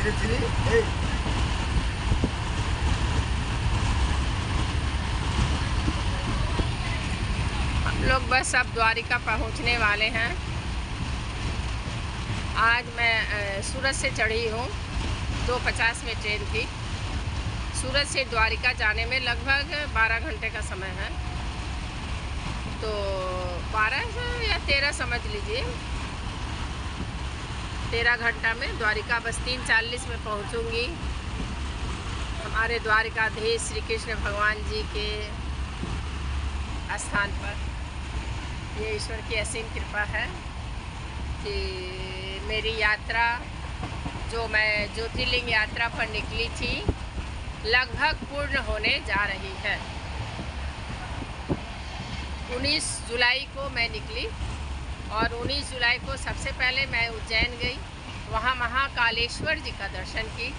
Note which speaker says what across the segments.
Speaker 1: हम लोग बस अब द्वारिका पहुंचने वाले हैं। आज मैं सूरत से चढ़ी हूँ, 2:50 में ट्रेन थी। सूरत से द्वारिका जाने में लगभग 12 घंटे का समय है, तो 12 या 13 समझ लीजिए। 13 घंटा में द्वारिका बस 3:40 में पहुँचूँगी। हमारे द्वारिकाधीश श्री कृष्ण भगवान जी के स्थान पर। ये ईश्वर की असीम कृपा है कि मेरी यात्रा, जो मैं ज्योतिर्लिंग यात्रा पर निकली थी, लगभग पूर्ण होने जा रही है। 19 जुलाई को मैं निकली और 19 जुलाई को सबसे पहले मैं उज्जैन गई। वहाँ महाकालेश्वर जी का दर्शन की।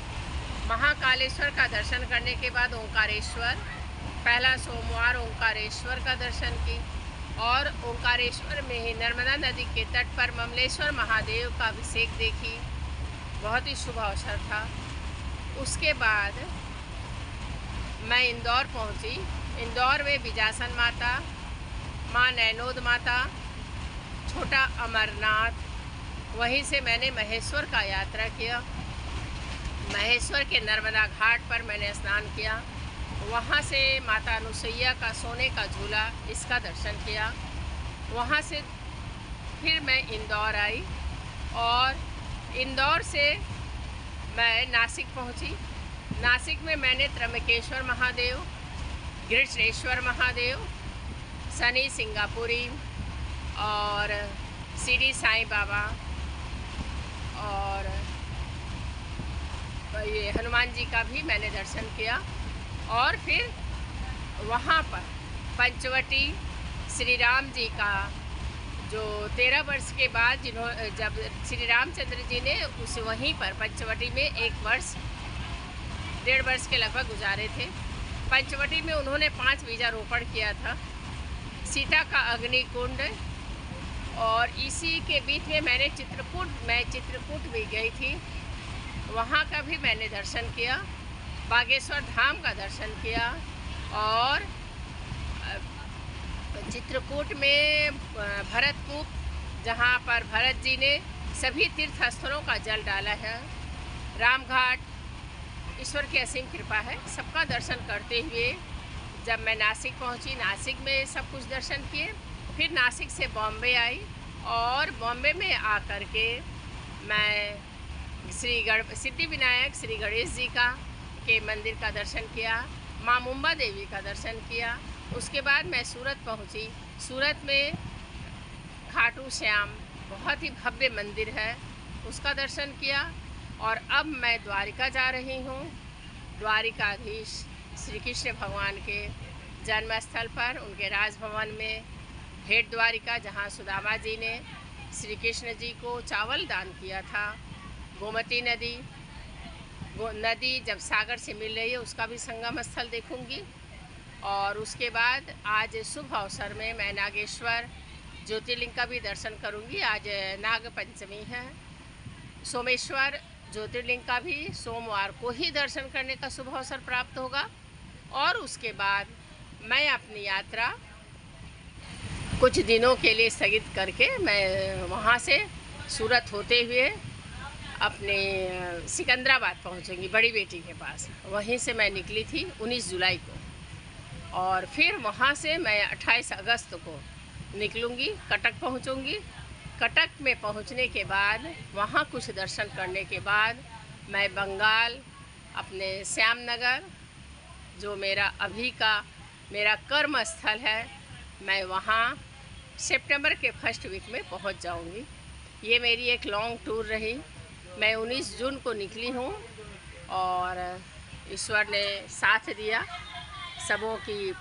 Speaker 1: महाकालेश्वर का दर्शन करने के बाद ओंकारेश्वर, पहला सोमवार ओंकारेश्वर का दर्शन की और ओंकारेश्वर में ही नर्मदा नदी के तट पर ममलेश्वर महादेव का अभिषेक देखी। बहुत ही शुभ अवसर था। उसके बाद मैं इंदौर पहुंची। इंदौर में बिजासन माता, माँ नैनोद माता, छोटा अमरनाथ, वहीं से मैंने महेश्वर का यात्रा किया। महेश्वर के नर्मदा घाट पर मैंने स्नान किया। वहाँ से माता अनुसैया का सोने का झूला, इसका दर्शन किया। वहाँ से फिर मैं इंदौर आई और इंदौर से मैं नासिक पहुँची। नासिक में मैंने त्र्यंबकेश्वर महादेव, गृष्णेश्वर महादेव, शनि सिंगापुरी और शिरडी साईं बाबा और ये हनुमान जी का भी मैंने दर्शन किया। और फिर वहाँ पर पंचवटी श्री राम जी का, जो 13 वर्ष के बाद जब श्री रामचंद्र जी ने उस वहीं पर पंचवटी में 1 वर्ष 1.5 वर्ष के लगभग गुजारे थे। पंचवटी में उन्होंने 5 बीजारोपण किया था, सीता का अग्निकुंड। और इसी के बीच में मैं चित्रकूट भी गई थी, वहाँ का भी मैंने दर्शन किया। बागेश्वर धाम का दर्शन किया और चित्रकूट में भरतकूप, जहाँ पर भरत जी ने सभी तीर्थ स्थलों का जल डाला है, रामघाट, ईश्वर की असीम कृपा है। सबका दर्शन करते हुए जब मैं नासिक पहुँची, नासिक में सब कुछ दर्शन किए। फिर नासिक से बॉम्बे आई और बॉम्बे में आकर के मैं सिद्धि विनायक श्री गणेश जी के मंदिर का दर्शन किया, माँ मुंबा देवी का दर्शन किया। उसके बाद मैं सूरत पहुंची। सूरत में खाटू श्याम, बहुत ही भव्य मंदिर है, उसका दर्शन किया। और अब मैं द्वारिका जा रही हूँ। द्वारिकाधीश श्री कृष्ण भगवान के जन्मस्थल पर, उनके राजभवन में भेंट द्वारिका, जहाँ सुदामा जी ने श्री कृष्ण जी को चावल दान किया था। गोमती नदी जब सागर से मिल रही है, उसका भी संगम स्थल देखूंगी। और उसके बाद आज शुभ अवसर में मैं नागेश्वर ज्योतिर्लिंग का भी दर्शन करूंगी। आज नाग पंचमी है। सोमेश्वर ज्योतिर्लिंग का भी सोमवार को ही दर्शन करने का शुभ अवसर प्राप्त होगा। और उसके बाद मैं अपनी यात्रा कुछ दिनों के लिए स्थगित करके मैं वहाँ से सूरत होते हुए अपने सिकंदराबाद पहुँचूँगी, बड़ी बेटी के पास। वहीं से मैं निकली थी 19 जुलाई को और फिर वहाँ से मैं 28 अगस्त को निकलूँगी, कटक पहुँचूँगी। कटक में पहुँचने के बाद वहाँ कुछ दर्शन करने के बाद मैं बंगाल, अपने श्यामनगर, जो मेरा कर्म स्थल है, मैं वहाँ सितंबर के फर्स्ट वीक में पहुँच जाऊँगी। ये मेरी एक लॉन्ग टूर रही। मैं 19 जून को निकली हूँ और ईश्वर ने साथ दिया सबों की।